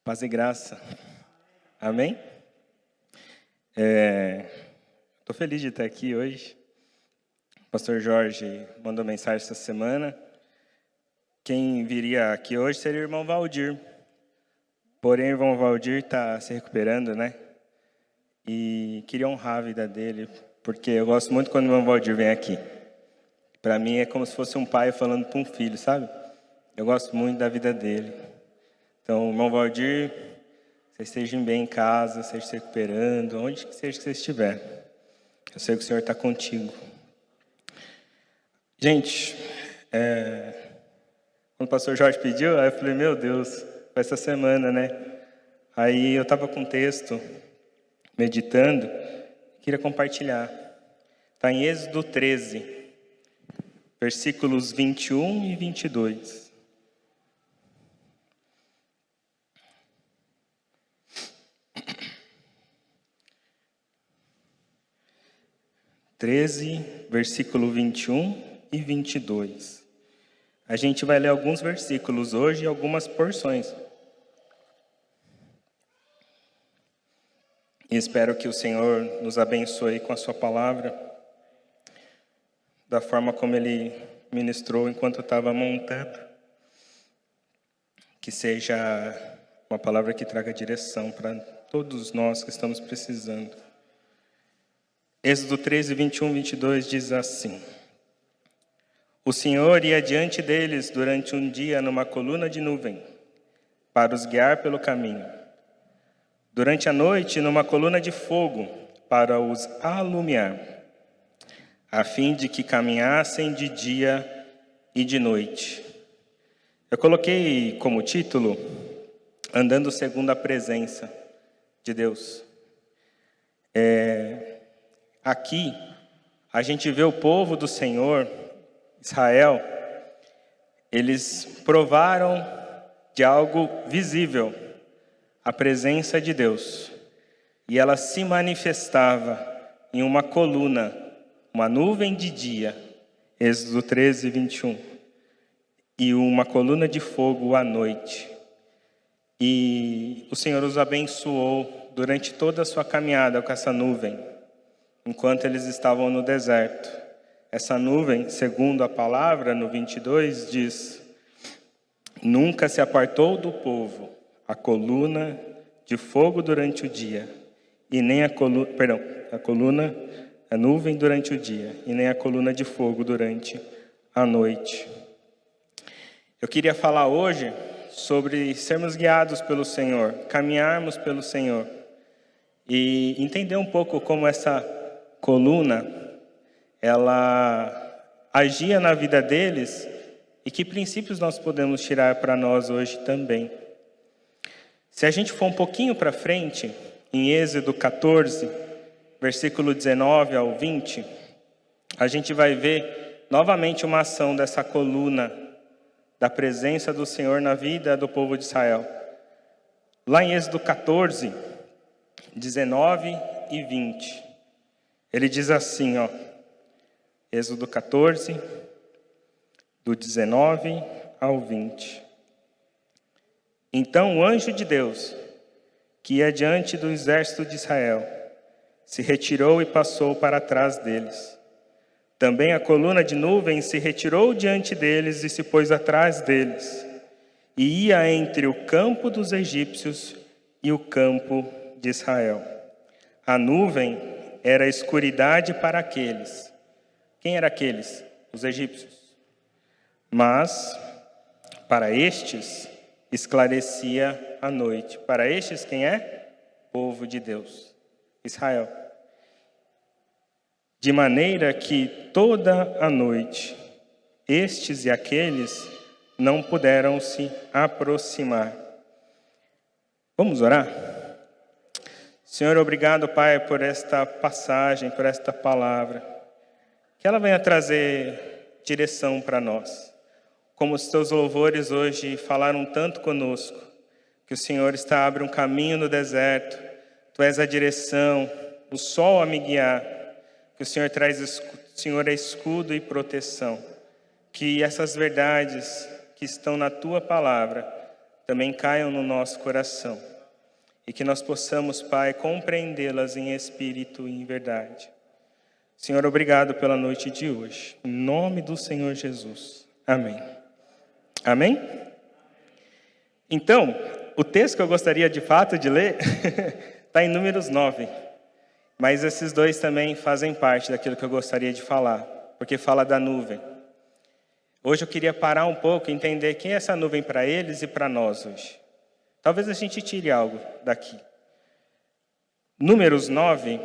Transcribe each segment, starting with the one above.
Paz e graça. Amém? Estou feliz de estar aqui hoje. O pastor Jorge mandou mensagem essa semana. Quem viria aqui hoje seria o irmão Valdir. Porém, o irmão Valdir está se recuperando, né? E queria honrar a vida dele, porque eu gosto muito quando o irmão Valdir vem aqui. Para mim é como se fosse um pai falando para um filho, sabe? Eu gosto muito da vida dele. Então, irmão Valdir, você esteja bem em casa, esteja se recuperando, onde que seja que você estiver. Eu sei que o Senhor está contigo. Gente, quando o pastor Jorge pediu, aí eu falei, meu Deus, foi essa semana, né? Aí eu estava com o texto, meditando, queria compartilhar. Está em Êxodo 13, versículos 21 e 22. 13, versículo 21 e 22. A gente vai ler alguns versículos hoje e algumas porções. E espero que o Senhor nos abençoe com a sua palavra, da forma como Ele ministrou enquanto eu estava montando. Que seja uma palavra que traga direção para todos nós que estamos precisando. Êxodo 13, 21 e 22 diz assim: O Senhor ia diante deles durante um dia numa coluna de nuvem, para os guiar pelo caminho. Durante a noite, numa coluna de fogo, para os alumiar, a fim de que caminhassem de dia e de noite. Eu coloquei como título, Andando segundo a presença de Deus. Aqui, a gente vê o povo do Senhor, Israel, eles provaram de algo visível, a presença de Deus. E ela se manifestava em uma coluna, uma nuvem de dia, Êxodo 13, 21, e uma coluna de fogo à noite. E o Senhor os abençoou durante toda a sua caminhada com essa nuvem, enquanto eles estavam no deserto. Essa nuvem, segundo a palavra, no 22, diz: Nunca se apartou do povo a coluna de fogo durante o dia, e nem a nuvem durante o dia, e nem a coluna de fogo durante a noite. Eu queria falar hoje sobre sermos guiados pelo Senhor, caminharmos pelo Senhor, e entender um pouco como essa coluna, ela agia na vida deles e que princípios nós podemos tirar para nós hoje também. Se a gente for um pouquinho para frente, em Êxodo 14, versículo 19 ao 20, a gente vai ver novamente uma ação dessa coluna, da presença do Senhor na vida do povo de Israel. Lá em Êxodo 14, 19 e 20, ele diz assim, Êxodo 14, do 19 ao 20. Então o anjo de Deus, que ia diante do exército de Israel, se retirou e passou para trás deles. Também a coluna de nuvem se retirou diante deles e se pôs atrás deles, e ia entre o campo dos egípcios e o campo de Israel. A nuvem era escuridade para aqueles. Quem eram aqueles? Os egípcios. Mas, para estes, esclarecia a noite. Para estes, quem é? Povo de Deus, Israel. De maneira que toda a noite, estes e aqueles não puderam se aproximar. Vamos orar? Senhor, obrigado, Pai, por esta passagem, por esta palavra. Que ela venha trazer direção para nós. Como os teus louvores hoje falaram tanto conosco, que o Senhor abre um caminho no deserto, Tu és a direção, o sol a me guiar, que o Senhor é escudo e proteção, que essas verdades que estão na Tua palavra também caiam no nosso coração. E que nós possamos, Pai, compreendê-las em espírito e em verdade. Senhor, obrigado pela noite de hoje. Em nome do Senhor Jesus. Amém. Amém? Então, o texto que eu gostaria de fato de ler está em Números 9. Mas esses dois também fazem parte daquilo que eu gostaria de falar, porque fala da nuvem. Hoje eu queria parar um pouco e entender quem é essa nuvem para eles e para nós hoje. Talvez a gente tire algo daqui. Números 9,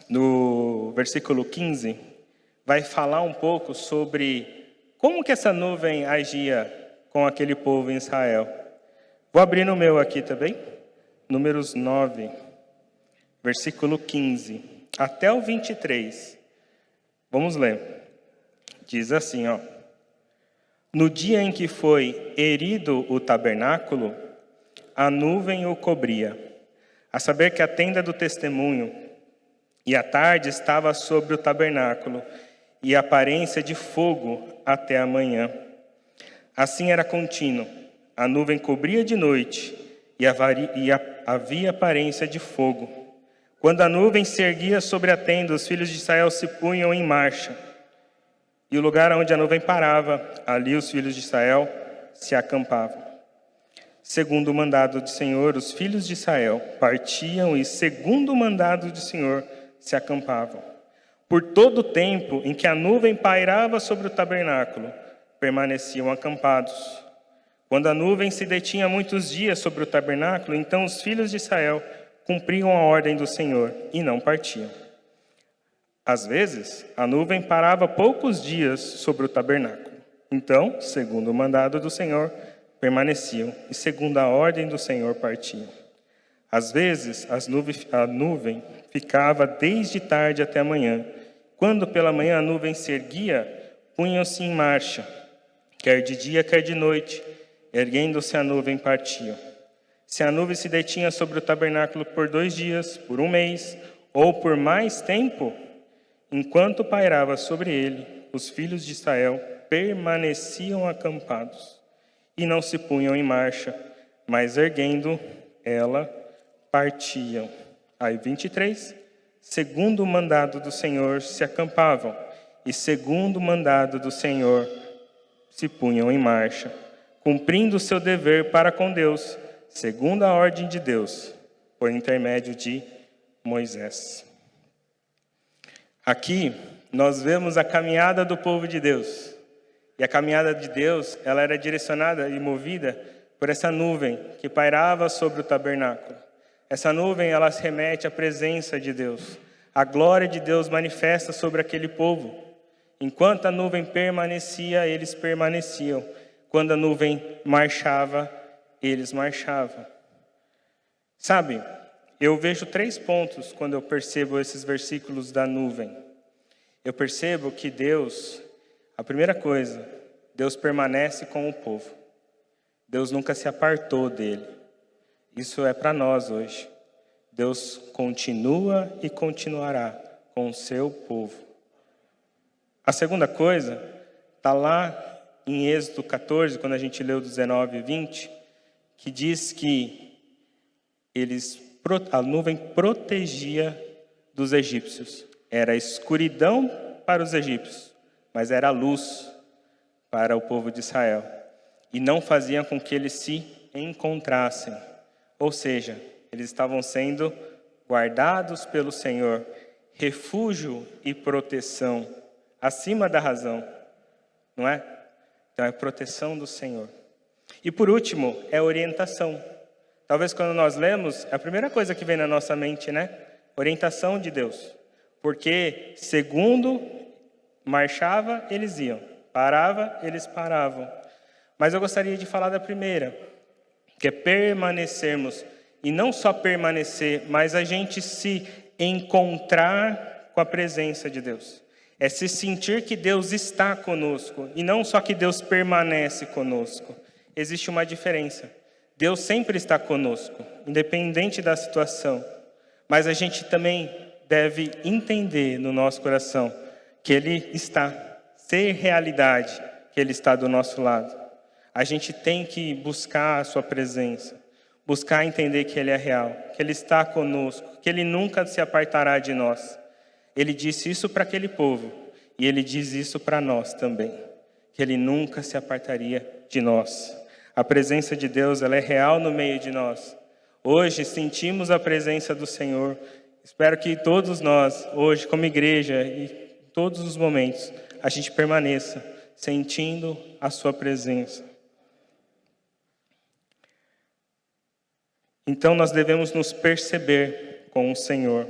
no versículo 15, vai falar um pouco sobre como que essa nuvem agia com aquele povo em Israel. Vou abrir no meu aqui também. Números 9, versículo 15, até o 23. Vamos ler. Diz assim, ó. No dia em que foi erido o tabernáculo, a nuvem o cobria, a saber que a tenda do testemunho, e a tarde estava sobre o tabernáculo, e a aparência de fogo até a manhã. Assim era contínuo, a nuvem cobria de noite, e havia aparência de fogo. Quando a nuvem se erguia sobre a tenda, os filhos de Israel se punham em marcha. E o lugar onde a nuvem parava, ali os filhos de Israel se acampavam. Segundo o mandado do Senhor, os filhos de Israel partiam e, segundo o mandado do Senhor, se acampavam. Por todo o tempo em que a nuvem pairava sobre o tabernáculo, permaneciam acampados. Quando a nuvem se detinha muitos dias sobre o tabernáculo, então os filhos de Israel cumpriam a ordem do Senhor e não partiam. Às vezes, a nuvem parava poucos dias sobre o tabernáculo. Então, segundo o mandado do Senhor, permaneciam, e segundo a ordem do Senhor, partiam. Às vezes, a nuvem ficava desde tarde até a manhã. Quando pela manhã a nuvem se erguia, punham-se em marcha, quer de dia, quer de noite. Erguendo-se a nuvem, partiam. Se a nuvem se detinha sobre o tabernáculo por 2 dias, por 1 mês, ou por mais tempo, enquanto pairava sobre ele, os filhos de Israel permaneciam acampados e não se punham em marcha, mas erguendo ela, partiam. Aí 23, segundo o mandado do Senhor se acampavam, e segundo o mandado do Senhor se punham em marcha, cumprindo o seu dever para com Deus, segundo a ordem de Deus, por intermédio de Moisés. Aqui nós vemos a caminhada do povo de Deus. E a caminhada de Deus, ela era direcionada e movida por essa nuvem que pairava sobre o tabernáculo. Essa nuvem, ela se remete à presença de Deus. A glória de Deus manifesta sobre aquele povo. Enquanto a nuvem permanecia, eles permaneciam. Quando a nuvem marchava, eles marchavam. Sabe, eu vejo 3 pontos quando eu percebo esses versículos da nuvem. Eu percebo que Deus, a primeira coisa, Deus permanece com o povo. Deus nunca se apartou dele. Isso é para nós hoje. Deus continua e continuará com o seu povo. A segunda coisa está lá em Êxodo 14, quando a gente leu do 19 e 20, que diz que a nuvem protegia dos egípcios. Era escuridão para os egípcios, mas era luz para o povo de Israel. E não faziam com que eles se encontrassem. Ou seja, eles estavam sendo guardados pelo Senhor, refúgio e proteção, acima da razão, não é? Então é proteção do Senhor. E por último, é orientação. Talvez quando nós lemos, é a primeira coisa que vem na nossa mente, né? Orientação de Deus. Porque segundo marchava, eles iam. Parava, eles paravam. Mas eu gostaria de falar da primeira, que é permanecermos. E não só permanecer, mas a gente se encontrar com a presença de Deus. É se sentir que Deus está conosco. E não só que Deus permanece conosco. Existe uma diferença. Deus sempre está conosco, independente da situação. Mas a gente também deve entender no nosso coração que Ele está, ser realidade, que Ele está do nosso lado. a gente tem que buscar a sua presença, buscar entender que Ele é real, que Ele está conosco, que Ele nunca se apartará de nós. Ele disse isso para aquele povo e Ele diz isso para nós também, que Ele nunca se apartaria de nós. A presença de Deus, ela é real no meio de nós. Hoje sentimos a presença do Senhor. Espero que todos nós, hoje como igreja e em todos os momentos, a gente permaneça sentindo a sua presença. Então nós devemos nos perceber com o Senhor.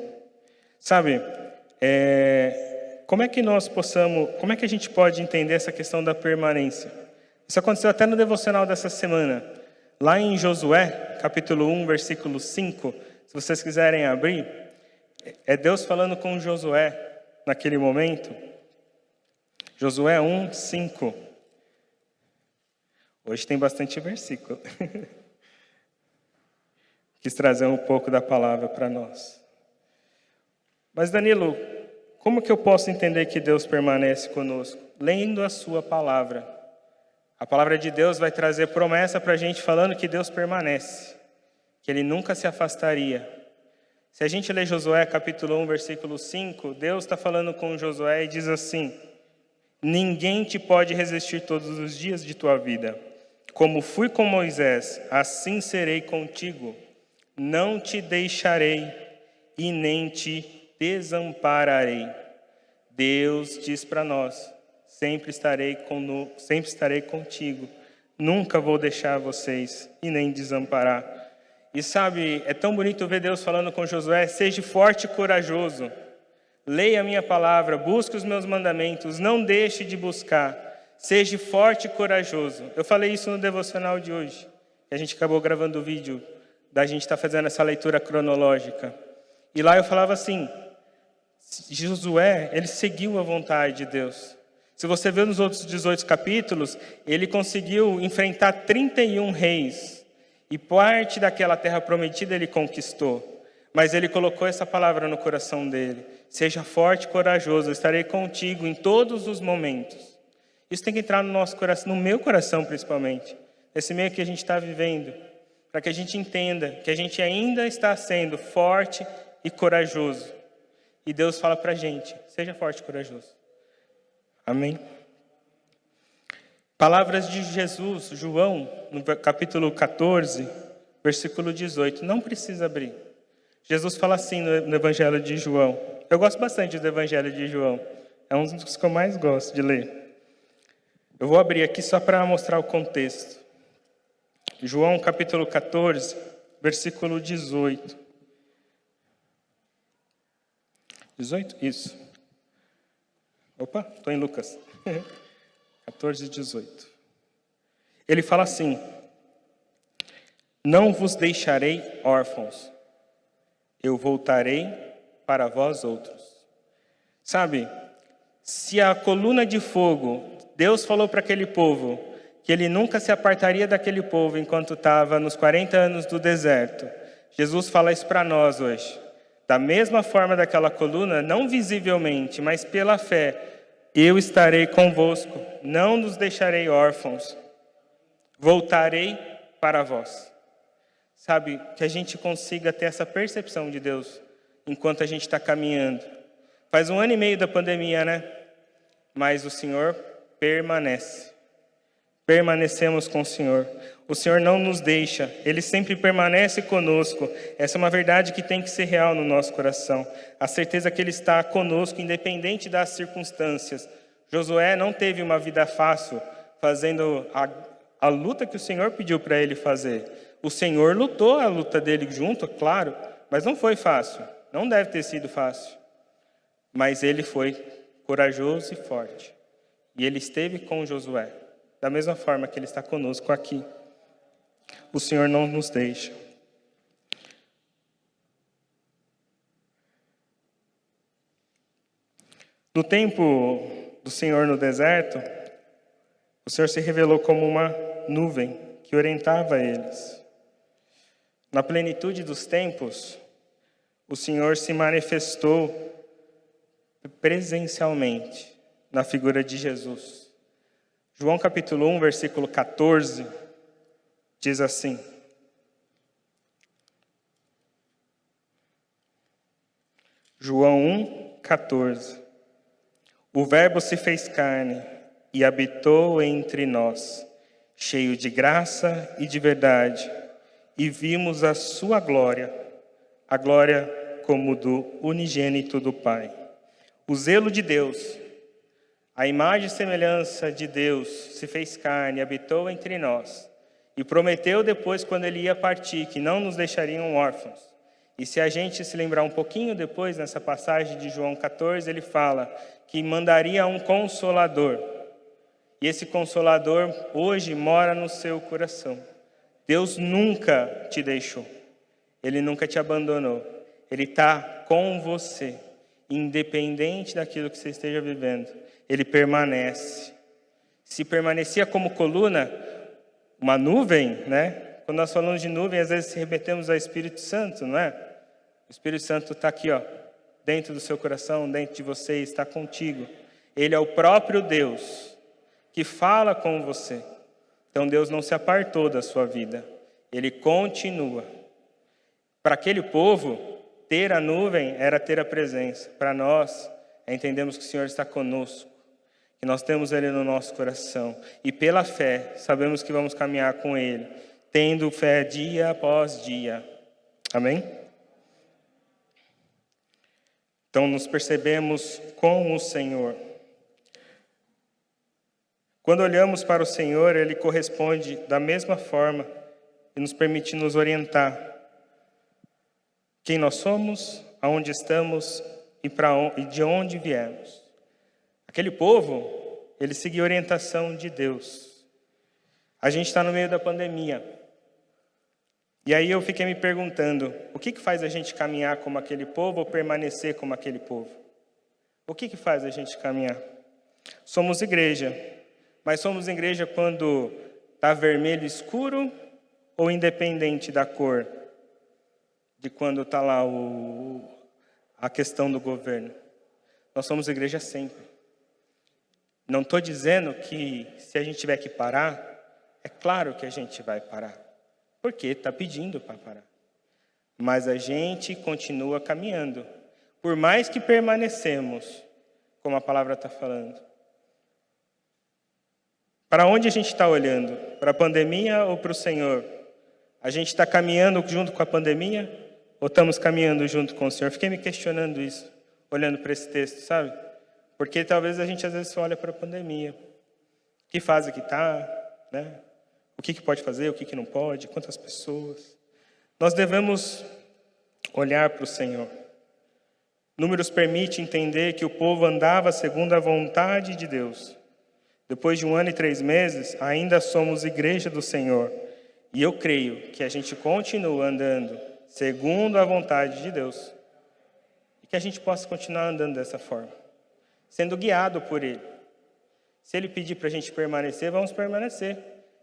Sabe, como é que a gente pode entender essa questão da permanência? Isso aconteceu até no devocional dessa semana. Lá em Josué, capítulo 1, versículo 5, se vocês quiserem abrir, é Deus falando com Josué naquele momento. Josué 1, 5. Hoje tem bastante versículo. Quis trazer um pouco da palavra para nós. Mas Danilo, como que eu posso entender que Deus permanece conosco? Lendo a sua palavra. A palavra de Deus vai trazer promessa para a gente falando que Deus permanece, que Ele nunca se afastaria. Se a gente ler Josué capítulo 1, versículo 5, Deus está falando com Josué e diz assim: ninguém te pode resistir todos os dias de tua vida. Como fui com Moisés, assim serei contigo. Não te deixarei e nem te desampararei. Deus diz para nós: sempre estarei contigo. Nunca vou deixar vocês e nem desamparar. E sabe, é tão bonito ver Deus falando com Josué: seja forte e corajoso. Leia a minha palavra, busque os meus mandamentos, não deixe de buscar. Seja forte e corajoso. Eu falei isso no devocional de hoje. A gente acabou gravando o vídeo da gente estar fazendo essa leitura cronológica. E lá eu falava assim: Josué, ele seguiu a vontade de Deus. Se você ver nos outros 18 capítulos, ele conseguiu enfrentar 31 reis. E parte daquela terra prometida ele conquistou. Mas ele colocou essa palavra no coração dele: seja forte e corajoso, eu estarei contigo em todos os momentos. Isso tem que entrar no nosso coração, no meu coração principalmente. Esse meio que a gente está vivendo. Para que a gente entenda que a gente ainda está sendo forte e corajoso. E Deus fala para a gente: seja forte e corajoso. Amém? Palavras de Jesus, João, no capítulo 14, versículo 18. Não precisa abrir. Jesus fala assim no Evangelho de João. Eu gosto bastante do Evangelho de João. É um dos que eu mais gosto de ler. Eu vou abrir aqui só para mostrar o contexto. João, capítulo 14, versículo 18. 18? Isso. Opa, estou em Lucas. 14, 18. Ele fala assim: não vos deixarei órfãos, eu voltarei para vós outros. Sabe, se a coluna de fogo, Deus falou para aquele povo que Ele nunca se apartaria daquele povo enquanto estava nos 40 anos do deserto. Jesus fala isso para nós hoje. Da mesma forma daquela coluna, não visivelmente, mas pela fé, eu estarei convosco, não nos deixarei órfãos, voltarei para vós. Sabe, que a gente consiga ter essa percepção de Deus enquanto a gente está caminhando. Faz 1 ano e meio da pandemia, né? Mas o Senhor permanece. Permanecemos com o Senhor. O Senhor não nos deixa, Ele sempre permanece conosco. Essa é uma verdade que tem que ser real no nosso coração. A certeza que Ele está conosco, independente das circunstâncias. Josué não teve uma vida fácil, fazendo a luta que o Senhor pediu para ele fazer. O Senhor lutou a luta dele junto, claro, mas não foi fácil. Não deve ter sido fácil. Mas ele foi corajoso e forte. E ele esteve com Josué, da mesma forma que Ele está conosco aqui. O Senhor não nos deixa. No tempo do Senhor no deserto, o Senhor se revelou como uma nuvem que orientava eles. Na plenitude dos tempos, o Senhor se manifestou presencialmente na figura de Jesus. João capítulo 1, versículo 14, diz assim: João 1, 14. O Verbo se fez carne e habitou entre nós, cheio de graça e de verdade, e vimos a sua glória, a glória como do unigênito do Pai. O zelo de Deus, a imagem e semelhança de Deus se fez carne e habitou entre nós, e prometeu depois, quando ele ia partir, que não nos deixariam órfãos. E se a gente se lembrar um pouquinho depois, nessa passagem de João 14, ele fala que mandaria um Consolador. E esse Consolador hoje mora no seu coração. Deus nunca te deixou. Ele nunca te abandonou. Ele está com você, independente daquilo que você esteja vivendo. Ele permanece. Se permanecia como coluna, uma nuvem, né? Quando nós falamos de nuvem, às vezes remetemos ao Espírito Santo, não é? O Espírito Santo está aqui, ó, dentro do seu coração, dentro de você, está contigo. Ele é o próprio Deus que fala com você. Então Deus não se apartou da sua vida. Ele continua. Para aquele povo, ter a nuvem era ter a presença. Para nós, entendemos que o Senhor está conosco, que nós temos Ele no nosso coração. E pela fé, sabemos que vamos caminhar com Ele, tendo fé dia após dia. Amém? Então, nos percebemos com o Senhor. Quando olhamos para o Senhor, Ele corresponde da mesma forma e nos permite nos orientar. Quem nós somos, aonde estamos e de onde viemos. Aquele povo, ele seguia a orientação de Deus. A gente está no meio da pandemia. E aí eu fiquei me perguntando, o que faz a gente caminhar como aquele povo ou permanecer como aquele povo? O que faz a gente caminhar? Somos igreja, mas somos igreja quando está vermelho escuro ou independente da cor? De quando está lá a questão do governo. Nós somos igreja sempre. Não estou dizendo que se a gente tiver que parar, é claro que a gente vai parar. Porque está pedindo para parar. Mas a gente continua caminhando. Por mais que permanecemos, como a palavra está falando. Para onde a gente está olhando? Para a pandemia ou para o Senhor? A gente está caminhando junto com a pandemia? Ou estamos caminhando junto com o Senhor? Fiquei me questionando isso, olhando para esse texto, sabe? Porque talvez a gente às vezes só olha para a pandemia. Que fase que está, né? O que pode fazer, o que não pode, quantas pessoas. Nós devemos olhar para o Senhor. Números permite entender que o povo andava segundo a vontade de Deus. Depois de 1 ano e 3 meses, ainda somos igreja do Senhor. E eu creio que a gente continua andando segundo a vontade de Deus. E que a gente possa continuar andando dessa forma. Sendo guiado por Ele. Se Ele pedir para a gente permanecer, vamos permanecer.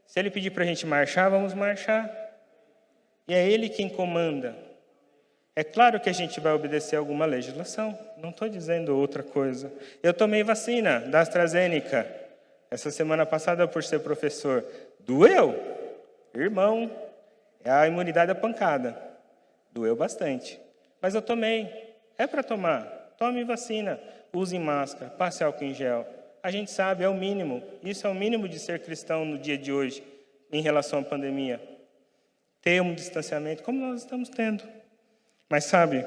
Se Ele pedir para a gente marchar, vamos marchar. E é Ele quem comanda. É claro que a gente vai obedecer alguma legislação. Não estou dizendo outra coisa. Eu tomei vacina da AstraZeneca. Essa semana passada, por ser professor. Doeu? Irmão, é a imunidade da pancada. Doeu bastante. Mas eu tomei. É para tomar. Tome vacina. Use máscara. Passe álcool em gel. A gente sabe, é o mínimo. Isso é o mínimo de ser cristão no dia de hoje, em relação à pandemia. Ter um distanciamento, como nós estamos tendo. Mas sabe,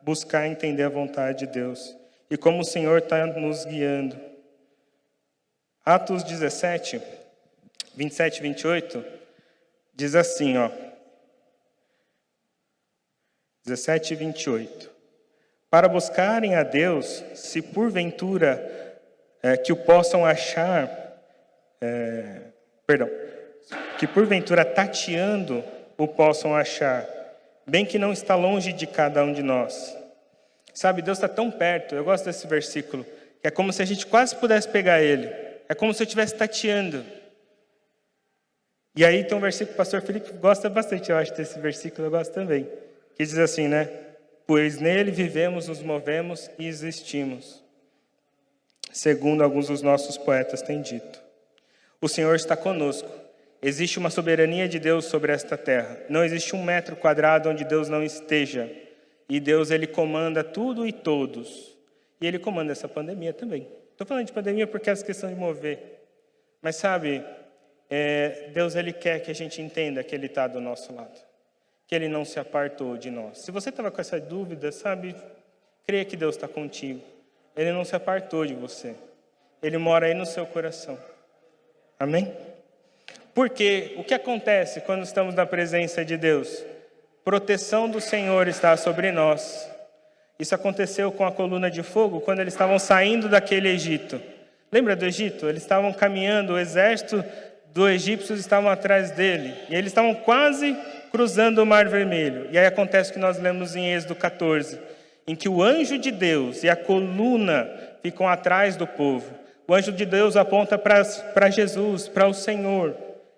buscar entender a vontade de Deus. E como o Senhor está nos guiando. Atos 17, 27 e 28, diz assim, ó. 17 e 28. Para buscarem a Deus, se porventura que o possam achar, que porventura tateando o possam achar, bem que não está longe de cada um de nós. Sabe, Deus está tão perto, eu gosto desse versículo, que é como se a gente quase pudesse pegar ele. É como se eu estivesse tateando. E aí tem um versículo que o pastor Felipe gosta bastante, eu acho, desse versículo, eu gosto também. Que diz assim, né? Pois nele vivemos, nos movemos e existimos. Segundo alguns dos nossos poetas têm dito. O Senhor está conosco. Existe uma soberania de Deus sobre esta terra. Não existe 1 metro quadrado onde Deus não esteja. E Deus, Ele comanda tudo e todos. E Ele comanda essa pandemia também. Estou falando de pandemia porque é essa questão de mover. Mas sabe, Deus, Ele quer que a gente entenda que Ele está do nosso lado. Que Ele não se apartou de nós. Se você estava com essa dúvida, sabe, creia que Deus está contigo. Ele não se apartou de você. Ele mora aí no seu coração. Amém? Porque o que acontece quando estamos na presença de Deus? Proteção do Senhor está sobre nós. Isso aconteceu com a coluna de fogo quando eles estavam saindo daquele Egito. Lembra do Egito? Eles estavam caminhando, o exército dos egípcios estavam atrás dele. E eles estavam quase cruzando o Mar Vermelho. E aí acontece o que nós lemos em Êxodo 14, em que o anjo de Deus e a coluna ficam atrás do povo. O anjo de Deus aponta para Jesus, para o Senhor,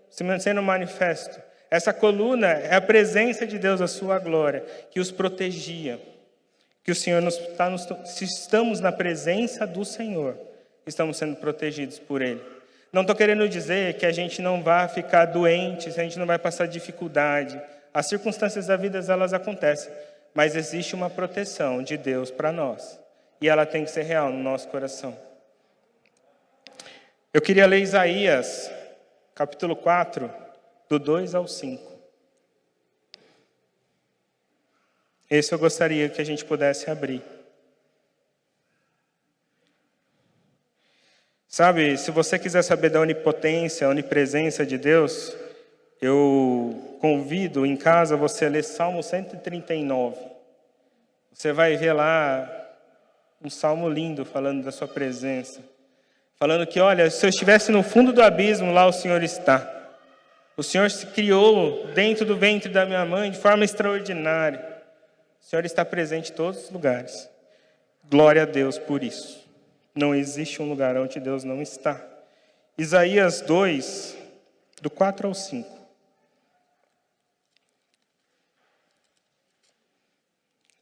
sendo manifesto. Essa coluna é a presença de Deus, a sua glória, que os protegia. Que o Senhor se estamos na presença do Senhor, estamos sendo protegidos por Ele. Não estou querendo dizer que a gente não vai ficar doente, a gente não vai passar dificuldade. As circunstâncias da vida, elas acontecem. Mas existe uma proteção de Deus para nós. E ela tem que ser real no nosso coração. Eu queria ler Isaías, capítulo 4, do 2 ao 5. Esse eu gostaria que a gente pudesse abrir. Sabe, se você quiser saber da onipotência, a onipresença de Deus, eu convido em casa você a ler Salmo 139. Você vai ver lá um salmo lindo falando da sua presença. Falando que, olha, se eu estivesse no fundo do abismo, lá o Senhor está. O Senhor se criou dentro do ventre da minha mãe de forma extraordinária. O Senhor está presente em todos os lugares. Glória a Deus por isso. Não existe um lugar onde Deus não está. Isaías 2, do 4 ao 5.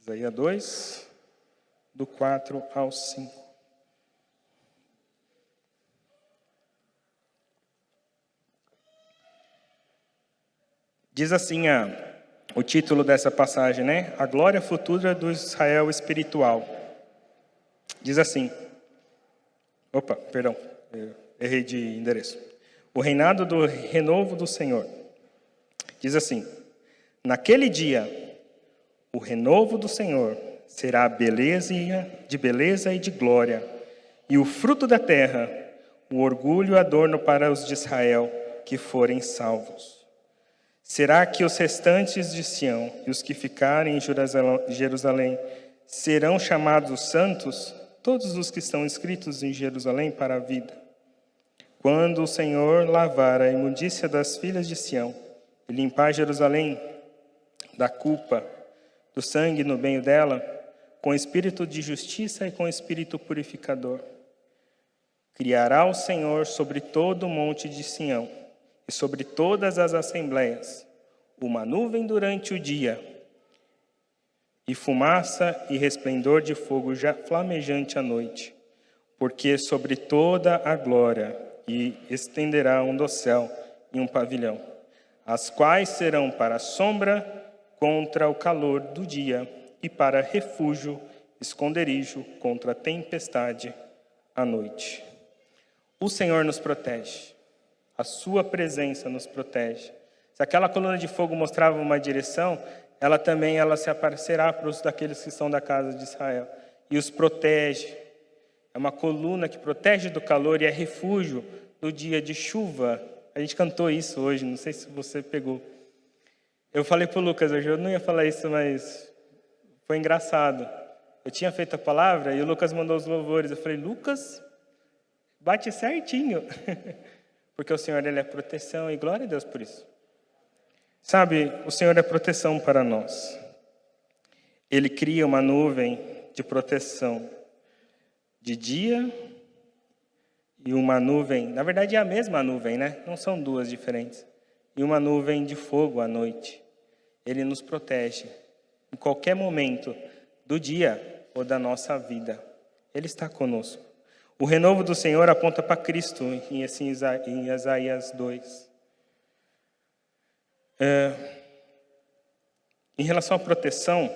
Isaías 2, do 4 ao 5. Diz assim o título dessa passagem, né? A glória futura do Israel espiritual. Diz assim. Opa, perdão, errei de endereço. O reinado do renovo do Senhor. Diz assim. Naquele dia, o renovo do Senhor será beleza e de glória. E o fruto da terra, o orgulho e adorno para os de Israel que forem salvos. Será que os restantes de Sião e os que ficarem em Jerusalém serão chamados santos, todos os que estão inscritos em Jerusalém para a vida? Quando o Senhor lavar a imundícia das filhas de Sião e limpar Jerusalém da culpa, do sangue no meio dela, com espírito de justiça e com espírito purificador, criará o Senhor sobre todo o monte de Sião e sobre todas as assembleias, uma nuvem durante o dia, e fumaça e resplendor de fogo já flamejante à noite, porque sobre toda a glória e estenderá um dossel e um pavilhão, as quais serão para sombra contra o calor do dia e para refúgio, esconderijo contra a tempestade à noite. O Senhor nos protege. A sua presença nos protege. Se aquela coluna de fogo mostrava uma direção, ela se aparecerá para os daqueles que são da casa de Israel e os protege. É uma coluna que protege do calor e é refúgio no dia de chuva. A gente cantou isso hoje, não sei se você pegou. Eu falei para o Lucas hoje, eu não ia falar isso, mas foi engraçado. Eu tinha feito a palavra e o Lucas mandou os louvores. Eu falei, Lucas, bate certinho. Porque o Senhor, Ele é proteção, e glória a Deus por isso. Sabe, o Senhor é proteção para nós. Ele cria uma nuvem de proteção de dia e uma nuvem, na verdade é a mesma nuvem, né? Não são duas diferentes. E uma nuvem de fogo à noite. Ele nos protege em qualquer momento do dia ou da nossa vida. Ele está conosco. O renovo do Senhor aponta para Cristo, em Isaías 2. Em relação à proteção,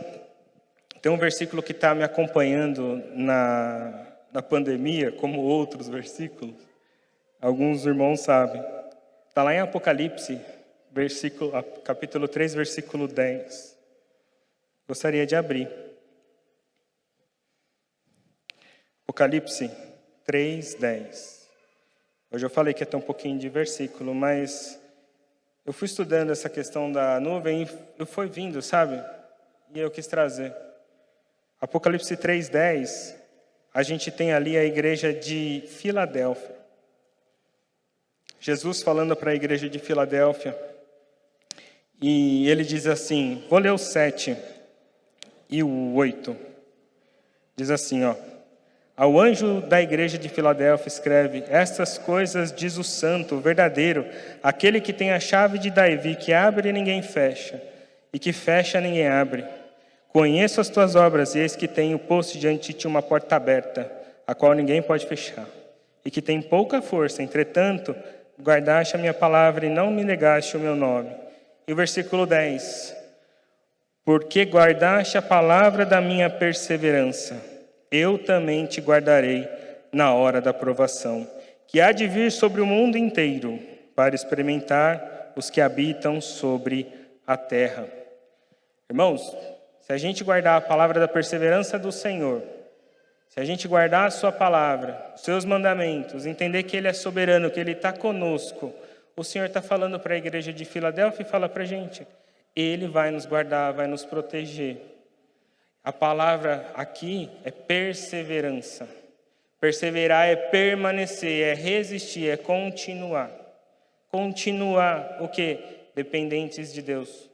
tem um versículo que está me acompanhando na pandemia, como outros versículos. Alguns irmãos sabem. Está lá em Apocalipse, capítulo 3, versículo 10. Gostaria de abrir. Apocalipse 3, 10. Hoje eu falei que ia ter um pouquinho de versículo, mas eu fui estudando essa questão da nuvem e eu fui vindo, sabe? E eu quis trazer. Apocalipse 3, 10, a gente tem ali a igreja de Filadélfia. Jesus falando para a igreja de Filadélfia, e ele diz assim, vou ler o 7 e o 8. Diz assim, ó. Ao anjo da igreja de Filadélfia escreve, estas coisas diz o santo, o verdadeiro, aquele que tem a chave de Davi, que abre e ninguém fecha, e que fecha ninguém abre. Conheço as tuas obras, e eis que tenho posto diante de ti uma porta aberta, a qual ninguém pode fechar, e que tem pouca força, entretanto, guardaste a minha palavra e não me negaste o meu nome. E o versículo 10, porque guardaste a palavra da minha perseverança, eu também te guardarei na hora da provação, que há de vir sobre o mundo inteiro, para experimentar os que habitam sobre a terra. Irmãos, se a gente guardar a palavra da perseverança do Senhor, se a gente guardar a sua palavra, os seus mandamentos, entender que Ele é soberano, que Ele está conosco, o Senhor está falando para a igreja de Filadélfia e fala para a gente, Ele vai nos guardar, vai nos proteger. A palavra aqui é perseverança. Perseverar é permanecer, é resistir, é continuar. Continuar o quê? Dependentes de Deus,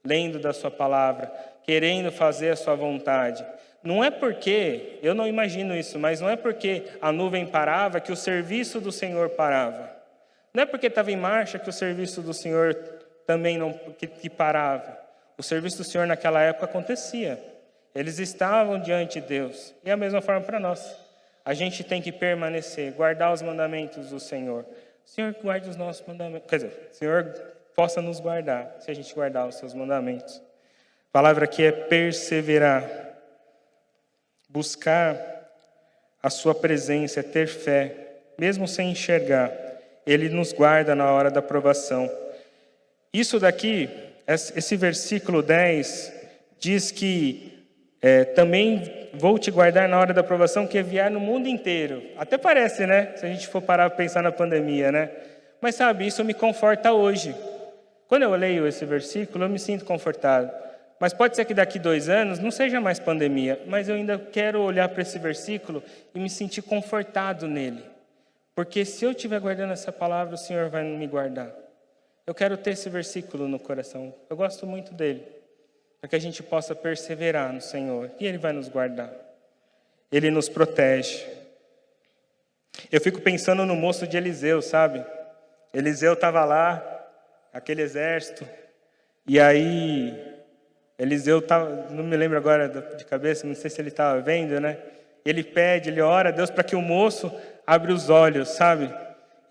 lendo da sua palavra, querendo fazer a sua vontade. Não é porque, eu não imagino isso, mas não é porque a nuvem parava que o serviço do Senhor parava. Não é porque estava em marcha que o serviço do Senhor também não que parava. O serviço do Senhor naquela época acontecia. Eles estavam diante de Deus. E a mesma forma para nós. A gente tem que permanecer, guardar os mandamentos do Senhor. O Senhor guarde os nossos mandamentos. Quer dizer, o Senhor possa nos guardar, se a gente guardar os seus mandamentos. A palavra aqui é perseverar. Buscar a sua presença, é ter fé, mesmo sem enxergar. Ele nos guarda na hora da provação. Isso daqui, esse versículo 10, diz que também vou te guardar na hora da provação que vier no mundo inteiro. Até parece, né? Se a gente for parar para pensar na pandemia, né? Mas sabe, isso me conforta hoje. Quando eu leio esse versículo, eu me sinto confortado. Mas pode ser que daqui 2 anos não seja mais pandemia, mas eu ainda quero olhar para esse versículo e me sentir confortado nele. Porque se eu estiver guardando essa palavra, o Senhor vai me guardar. Eu quero ter esse versículo no coração. Eu gosto muito dele. Para que a gente possa perseverar no Senhor. E Ele vai nos guardar. Ele nos protege. Eu fico pensando no moço de Eliseu, sabe? Eliseu estava lá, aquele exército. E aí, Eliseu estava, não me lembro agora de cabeça, não sei se ele estava vendo, né? Ele pede, ele ora a Deus para que o moço abra os olhos, sabe?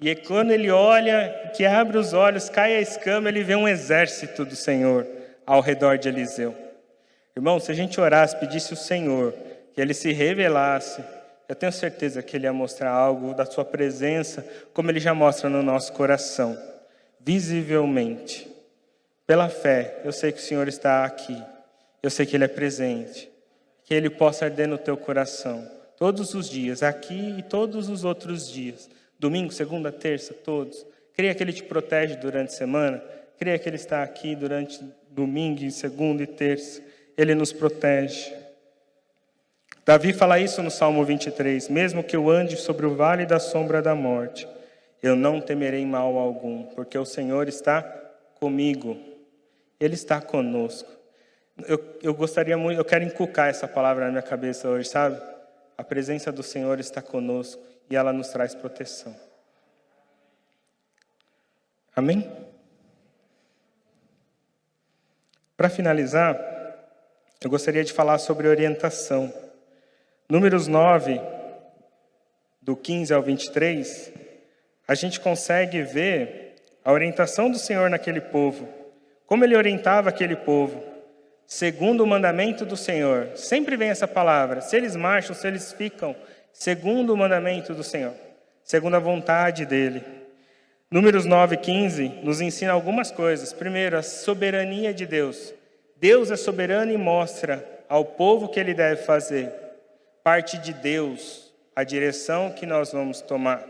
E quando ele olha, que abre os olhos, cai a escama, ele vê um exército do Senhor ao redor de Eliseu. Irmão, se a gente orasse, pedisse ao Senhor que Ele se revelasse, eu tenho certeza que Ele ia mostrar algo da sua presença, como Ele já mostra no nosso coração, visivelmente. Pela fé, eu sei que o Senhor está aqui, eu sei que Ele é presente, que Ele possa arder no teu coração, todos os dias, aqui e todos os outros dias, domingo, segunda, terça, todos. Creia que Ele te protege durante a semana, creia que Ele está aqui durante domingo, segunda e terça. Ele nos protege. Davi fala isso no Salmo 23. Mesmo que eu ande sobre o vale da sombra da morte, eu não temerei mal algum, porque o Senhor está comigo. Ele está conosco. Eu gostaria muito, eu quero inculcar essa palavra na minha cabeça hoje, sabe? A presença do Senhor está conosco e ela nos traz proteção. Amém? Para finalizar, eu gostaria de falar sobre orientação. Números 9, do 15 ao 23, a gente consegue ver a orientação do Senhor naquele povo. Como ele orientava aquele povo, segundo o mandamento do Senhor. Sempre vem essa palavra, se eles marcham, se eles ficam, segundo o mandamento do Senhor, segundo a vontade dele. Números 9 e 15 nos ensina algumas coisas. Primeiro, a soberania de Deus. Deus é soberano e mostra ao povo o que ele deve fazer. Parte de Deus, a direção que nós vamos tomar.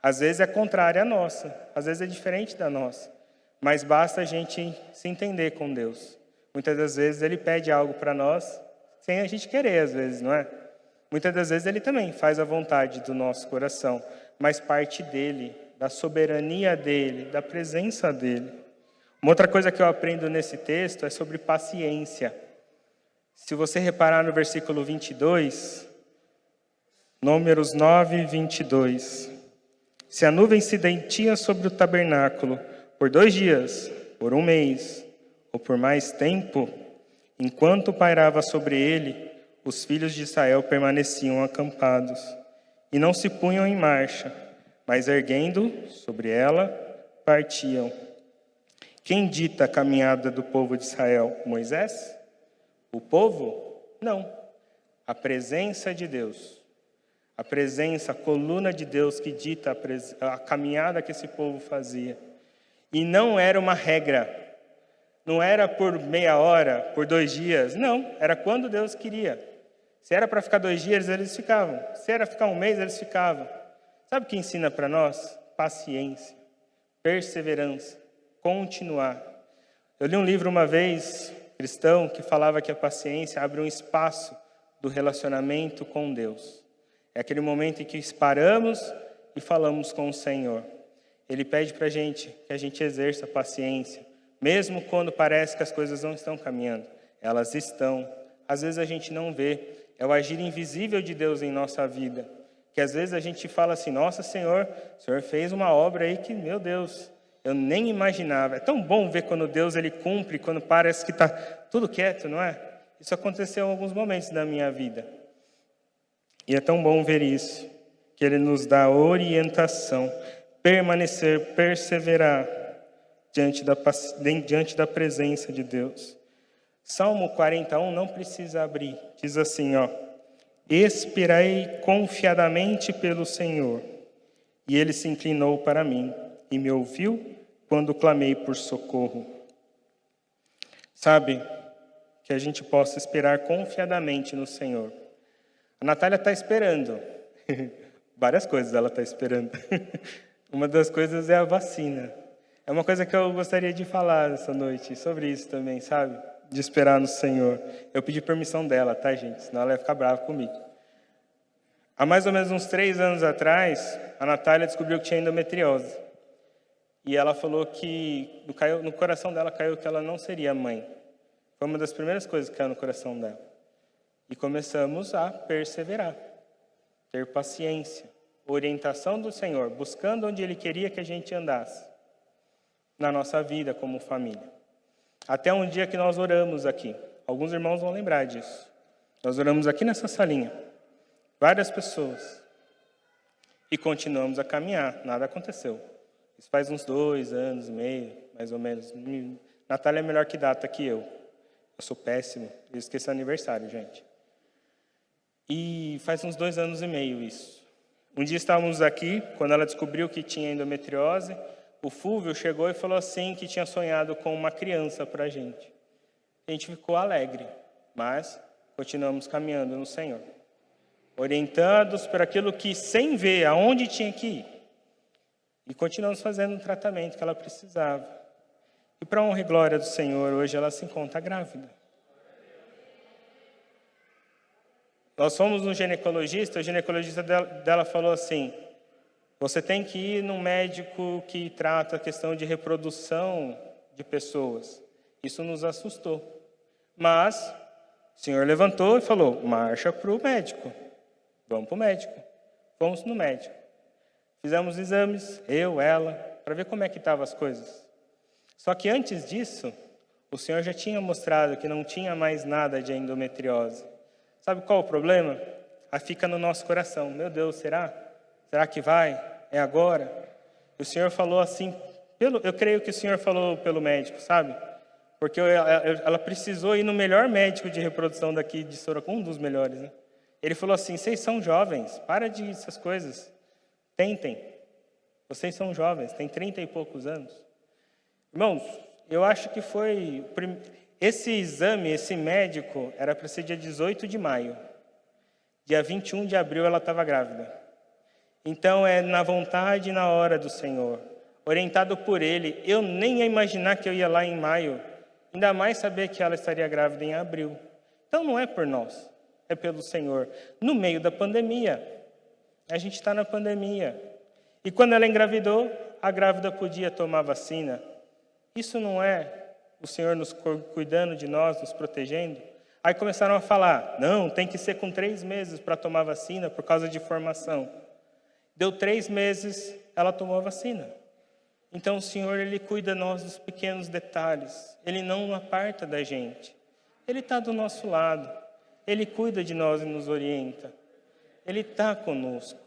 Às vezes é contrária à nossa, às vezes é diferente da nossa. Mas basta a gente se entender com Deus. Muitas das vezes ele pede algo para nós, sem a gente querer, às vezes, não é? Muitas das vezes ele também faz a vontade do nosso coração, mas parte dele, da soberania dele, da presença dele. Uma outra coisa que eu aprendo nesse texto é sobre paciência. Se você reparar no versículo 22, Números 9, 22. Se a nuvem se detinha sobre o tabernáculo por 2 dias, por 1 mês, ou por mais tempo, enquanto pairava sobre ele, os filhos de Israel permaneciam acampados, e não se punham em marcha, mas erguendo sobre ela, partiam. Quem dita a caminhada do povo de Israel? Moisés? O povo? Não. A presença de Deus. A presença, a coluna de Deus que dita a caminhada que esse povo fazia. E não era uma regra. Não era por meia hora, por 2 dias. Não, era quando Deus queria. Se era para ficar 2 dias, eles ficavam. Se era ficar 1 mês, eles ficavam. Sabe o que ensina para nós? Paciência, perseverança, continuar. Eu li um livro uma vez, cristão, que falava que a paciência abre um espaço do relacionamento com Deus. É aquele momento em que paramos e falamos com o Senhor. Ele pede para a gente que a gente exerça a paciência, mesmo quando parece que as coisas não estão caminhando. Elas estão. Às vezes a gente não vê. É o agir invisível de Deus em nossa vida. Que às vezes a gente fala assim, nossa Senhor, o Senhor fez uma obra aí que, meu Deus, eu nem imaginava. É tão bom ver quando Deus ele cumpre, quando parece que está tudo quieto, não é? Isso aconteceu em alguns momentos da minha vida. E é tão bom ver isso, que Ele nos dá orientação, permanecer, perseverar diante da presença de Deus. Salmo 41 não precisa abrir, diz assim, ó: esperei confiadamente pelo Senhor, e Ele se inclinou para mim e me ouviu quando clamei por socorro. Sabe, que a gente possa esperar confiadamente no Senhor. A Natália está esperando. Várias coisas ela está esperando. Uma das coisas é a vacina. É uma coisa que eu gostaria de falar essa noite, sobre isso também, sabe? De esperar no Senhor. Eu pedi permissão dela, tá, gente? Senão ela ia ficar brava comigo. Há mais ou menos uns 3 anos atrás, a Natália descobriu que tinha endometriose. E ela falou que no coração dela caiu que ela não seria mãe. Foi uma das primeiras coisas que caiu no coração dela. E começamos a perseverar, ter paciência, orientação do Senhor, buscando onde Ele queria que a gente andasse, na nossa vida como família. Até um dia que nós oramos aqui, alguns irmãos vão lembrar disso. Nós oramos aqui nessa salinha, várias pessoas, e continuamos a caminhar, nada aconteceu. Isso faz uns 2 anos e meio, mais ou menos. Natália é melhor que data que eu. Eu sou péssimo, eu esqueci o aniversário, gente. E faz uns 2 anos e meio isso. Um dia estávamos aqui, quando ela descobriu que tinha endometriose, o Fúvio chegou e falou assim que tinha sonhado com uma criança para a gente. A gente ficou alegre, mas continuamos caminhando no Senhor. Orientados por aquilo que, sem ver aonde tinha que ir. E continuamos fazendo o tratamento que ela precisava. E para a honra e glória do Senhor, hoje ela se encontra grávida. Nós fomos no ginecologista, o ginecologista dela falou assim, você tem que ir num médico que trata a questão de reprodução de pessoas. Isso nos assustou. Mas o Senhor levantou e falou, marcha para o médico. Vamos para o médico. Fomos no médico. Fizemos exames, eu, ela, para ver como é que estavam as coisas. Só que antes disso, o Senhor já tinha mostrado que não tinha mais nada de endometriose. Sabe qual é o problema? Fica no nosso coração. Meu Deus, será? Será que vai? É agora? E o Senhor falou assim, eu creio que o Senhor falou pelo médico, sabe? Porque ela precisou ir no melhor médico de reprodução daqui de Sorocaba, um dos melhores, né? Ele falou assim, vocês são jovens, para de essas coisas, tentem. Vocês são jovens, têm 30 e poucos anos. Irmãos, eu acho que foi... Esse exame, esse médico, era para ser dia 18 de maio. Dia 21 de abril ela estava grávida. Então é na vontade e na hora do Senhor. Orientado por Ele, eu nem ia imaginar que eu ia lá em maio. Ainda mais saber que ela estaria grávida em abril. Então não é por nós, é pelo Senhor. No meio da pandemia. A gente está na pandemia. E quando ela engravidou, a grávida podia tomar vacina. Isso não é o Senhor nos cuidando de nós, nos protegendo? Aí começaram a falar, não, tem que ser com 3 meses para tomar vacina por causa de formação. Deu 3 meses, ela tomou a vacina. Então o Senhor, Ele cuida de nós dos pequenos detalhes. Ele não aparta da gente. Ele está do nosso lado. Ele cuida de nós e nos orienta. Ele está conosco.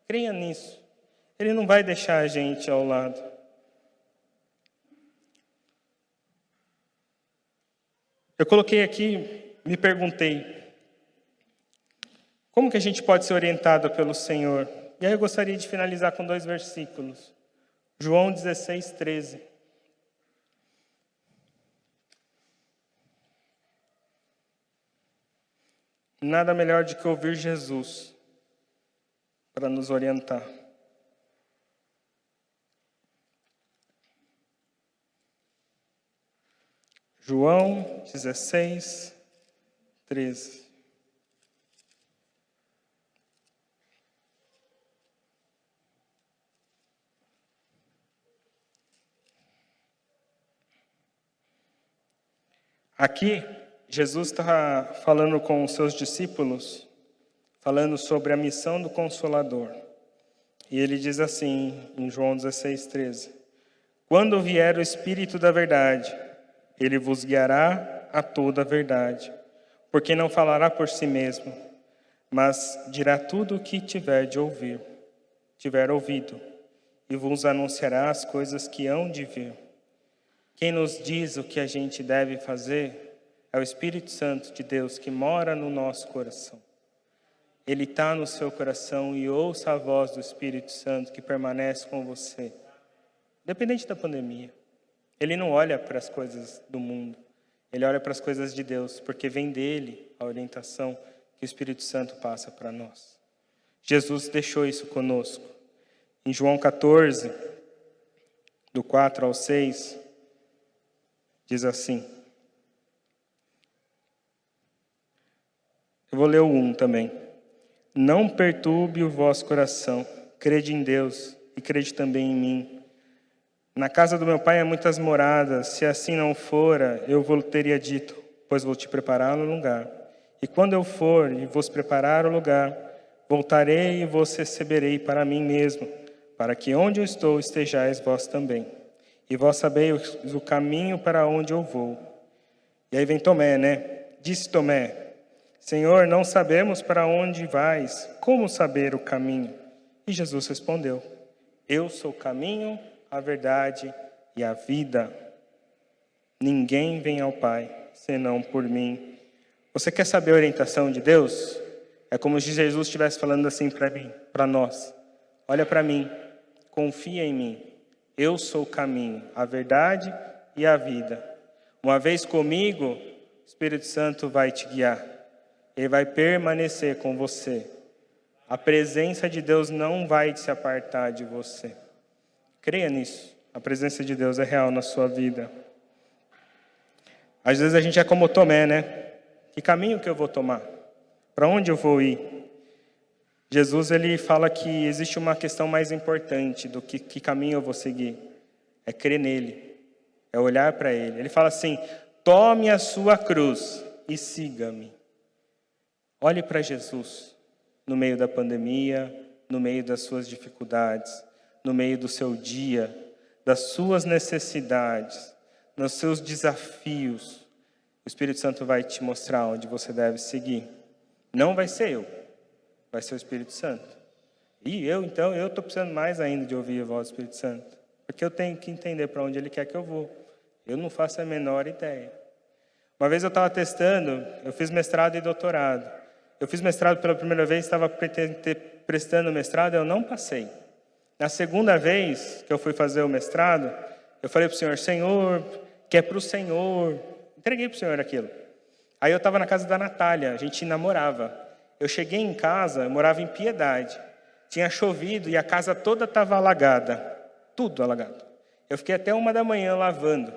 Creia nisso. Ele não vai deixar a gente ao lado. Eu coloquei aqui, me perguntei, como que a gente pode ser orientado pelo Senhor? E aí eu gostaria de finalizar com 2 versículos. João 16, 13. Nada melhor do que ouvir Jesus para nos orientar. João 16, 13. Aqui, Jesus está falando com os seus discípulos, falando sobre a missão do Consolador. E ele diz assim, em João 16, 13. Quando vier o Espírito da verdade, ele vos guiará a toda a verdade, porque não falará por si mesmo, mas dirá tudo o que tiver ouvido, e vos anunciará as coisas que hão de vir. Quem nos diz o que a gente deve fazer é o Espírito Santo de Deus que mora no nosso coração. Ele está no seu coração e ouça a voz do Espírito Santo que permanece com você, independente da pandemia. Ele não olha para as coisas do mundo, ele olha para as coisas de Deus, porque vem dele a orientação que o Espírito Santo passa para nós. Jesus deixou isso conosco. Em João 14, do 4 ao 6, diz assim. Eu vou ler o 1 também. Não perturbe o vosso coração, crede em Deus e crede também em mim. Na casa do meu pai há muitas moradas, se assim não fora, eu vos teria dito, pois vou te preparar um lugar. E quando eu for e vos preparar o lugar, voltarei e vos receberei para mim mesmo, para que onde eu estou estejais vós também. E vós sabeis o caminho para onde eu vou. E aí vem Tomé, né? Disse Tomé, Senhor, não sabemos para onde vais, como saber o caminho? E Jesus respondeu, eu sou o caminho, a verdade e a vida. Ninguém vem ao Pai, senão por mim. Você quer saber a orientação de Deus? É como se Jesus estivesse falando assim para mim, para nós. Olha para mim, confia em mim. Eu sou o caminho, a verdade e a vida. Uma vez comigo, o Espírito Santo vai te guiar. Ele vai permanecer com você. A presença de Deus não vai se apartar de você. Creia nisso. A presença de Deus é real na sua vida. Às vezes a gente é como Tomé, né? Que caminho que eu vou tomar? Para onde eu vou ir? Jesus, ele fala que existe uma questão mais importante do que caminho eu vou seguir. É crer nele. É olhar para ele. Ele fala assim, tome a sua cruz e siga-me. Olhe para Jesus no meio da pandemia, no meio das suas dificuldades, no meio do seu dia, das suas necessidades, nos seus desafios. O Espírito Santo vai te mostrar onde você deve seguir. Não vai ser eu, vai ser o Espírito Santo. E eu estou precisando mais ainda de ouvir a voz do Espírito Santo. Porque eu tenho que entender para onde Ele quer que eu vou. Eu não faço a menor ideia. Uma vez eu estava testando, eu fiz mestrado e doutorado. Eu fiz mestrado pela primeira vez, estava prestando mestrado, eu não passei. Na segunda vez que eu fui fazer o mestrado, eu falei para o Senhor, Senhor, que é para o Senhor. Entreguei para o Senhor aquilo. Aí eu estava na casa da Natália, a gente namorava. Eu cheguei em casa, eu morava em Piedade. Tinha chovido e a casa toda estava alagada. Tudo alagado. Eu fiquei até 1h lavando.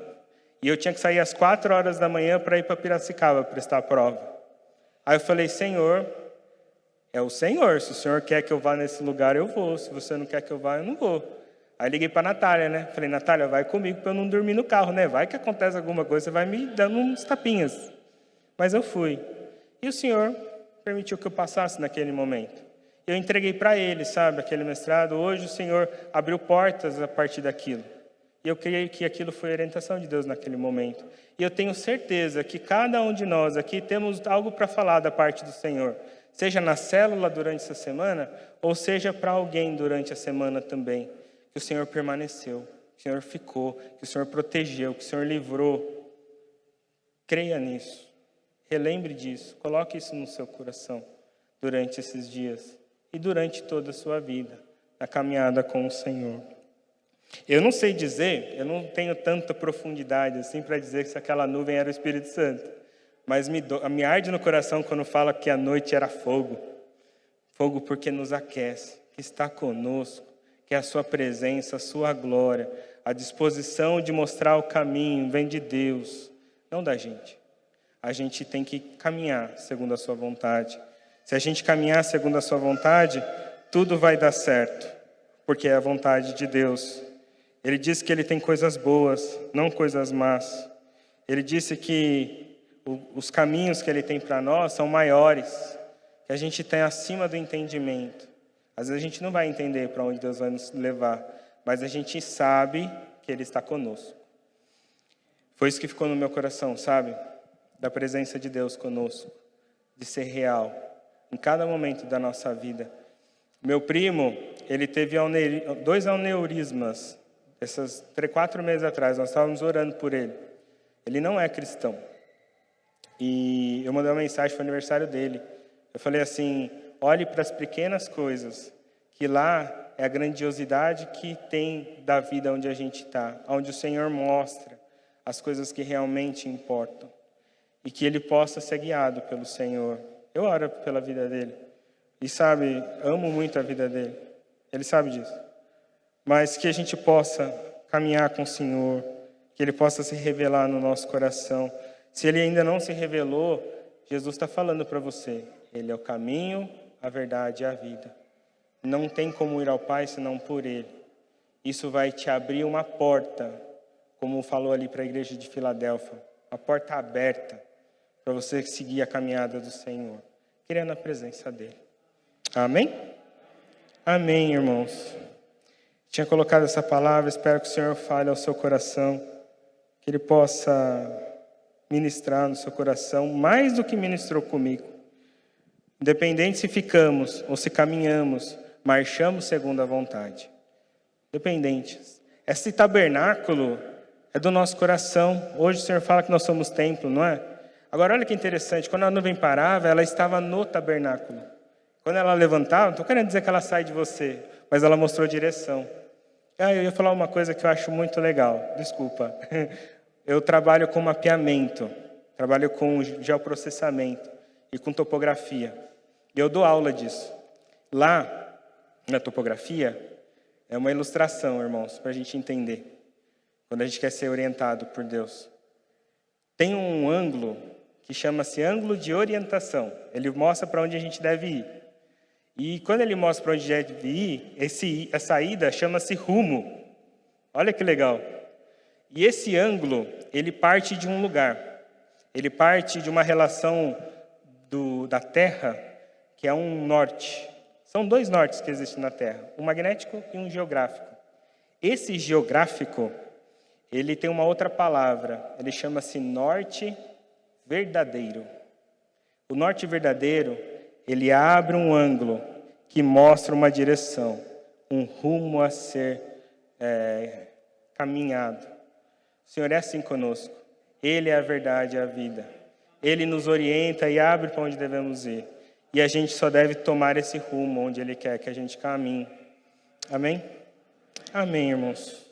E eu tinha que sair às 4h para ir para Piracicaba prestar a prova. Aí eu falei, Senhor, é o Senhor. Se o Senhor quer que eu vá nesse lugar, eu vou. Se você não quer que eu vá, eu não vou. Aí liguei para a Natália, né? Falei, Natália, vai comigo para eu não dormir no carro, né? Vai que acontece alguma coisa, você vai me dando uns tapinhas. Mas eu fui. E o Senhor permitiu que eu passasse naquele momento. Eu entreguei para Ele, sabe, aquele mestrado. Hoje o Senhor abriu portas a partir daquilo. E eu creio que aquilo foi a orientação de Deus naquele momento. E eu tenho certeza que cada um de nós aqui temos algo para falar da parte do Senhor. Seja na célula durante essa semana, ou seja para alguém durante a semana também. Que o Senhor permaneceu, que o Senhor ficou, que o Senhor protegeu, que o Senhor livrou. Creia nisso. Relembre disso. Coloque isso no seu coração durante esses dias. E durante toda a sua vida, na caminhada com o Senhor. Eu não sei dizer, eu não tenho tanta profundidade assim para dizer se aquela nuvem era o Espírito Santo. Mas me arde no coração quando fala que a noite era fogo. Fogo porque nos aquece, que está conosco, que é a sua presença, a sua glória, a disposição de mostrar o caminho vem de Deus, não da gente. A gente tem que caminhar segundo a sua vontade. Se a gente caminhar segundo a sua vontade, tudo vai dar certo, porque é a vontade de Deus. Ele disse que Ele tem coisas boas, não coisas más. Ele disse que os caminhos que Ele tem para nós são maiores, que a gente tem acima do entendimento. Às vezes a gente não vai entender para onde Deus vai nos levar, mas a gente sabe que Ele está conosco. Foi isso que ficou no meu coração, sabe? Da presença de Deus conosco, de ser real, em cada momento da nossa vida. Meu primo, ele teve 2 aneurismas, esses 4 meses atrás, nós estávamos orando por ele. Ele não é cristão. E eu mandei uma mensagem, foi o aniversário dele. Eu falei assim, olhe para as pequenas coisas, que lá é a grandiosidade que tem da vida onde a gente está, onde o Senhor mostra as coisas que realmente importam. E que ele possa ser guiado pelo Senhor. Eu oro pela vida dele. E sabe, amo muito a vida dele. Ele sabe disso. Mas que a gente possa caminhar com o Senhor. Que Ele possa se revelar no nosso coração. Se Ele ainda não se revelou, Jesus está falando para você. Ele é o caminho, a verdade e a vida. Não tem como ir ao Pai senão por Ele. Isso vai te abrir uma porta, como falou ali para a igreja de Filadélfia. Uma porta aberta para você seguir a caminhada do Senhor. Querendo a presença dEle. Amém? Amém, irmãos. Tinha colocado essa palavra, espero que o Senhor fale ao seu coração. Que Ele possa ministrar no seu coração mais do que ministrou comigo. Independente se ficamos ou se caminhamos, marchamos segundo a vontade. Dependentes. Esse tabernáculo é do nosso coração. Hoje o Senhor fala que nós somos templo, não é? Agora olha que interessante, quando a nuvem parava, ela estava no tabernáculo. Quando ela levantava, não estou querendo dizer que ela sai de você, mas ela mostrou direção. Eu ia falar uma coisa que eu acho muito legal, desculpa. Eu trabalho com mapeamento, trabalho com geoprocessamento e com topografia. E eu dou aula disso. Lá, na topografia, é uma ilustração, irmãos, para a gente entender. Quando a gente quer ser orientado por Deus. Tem um ângulo que chama-se ângulo de orientação. Ele mostra para onde a gente deve ir. E quando ele mostra para onde deve ir, a saída chama-se rumo. Olha que legal. E esse ângulo, ele parte de um lugar. Ele parte de uma relação da Terra, que é um norte. São 2 nortes que existem na Terra, um magnético e um geográfico. Esse geográfico, ele tem uma outra palavra, ele chama-se norte verdadeiro. O norte verdadeiro, ele abre um ângulo que mostra uma direção, um rumo a ser caminhado. O Senhor é assim conosco. Ele é a verdade e a vida. Ele nos orienta e abre para onde devemos ir. E a gente só deve tomar esse rumo onde Ele quer que a gente caminhe. Amém? Amém, irmãos.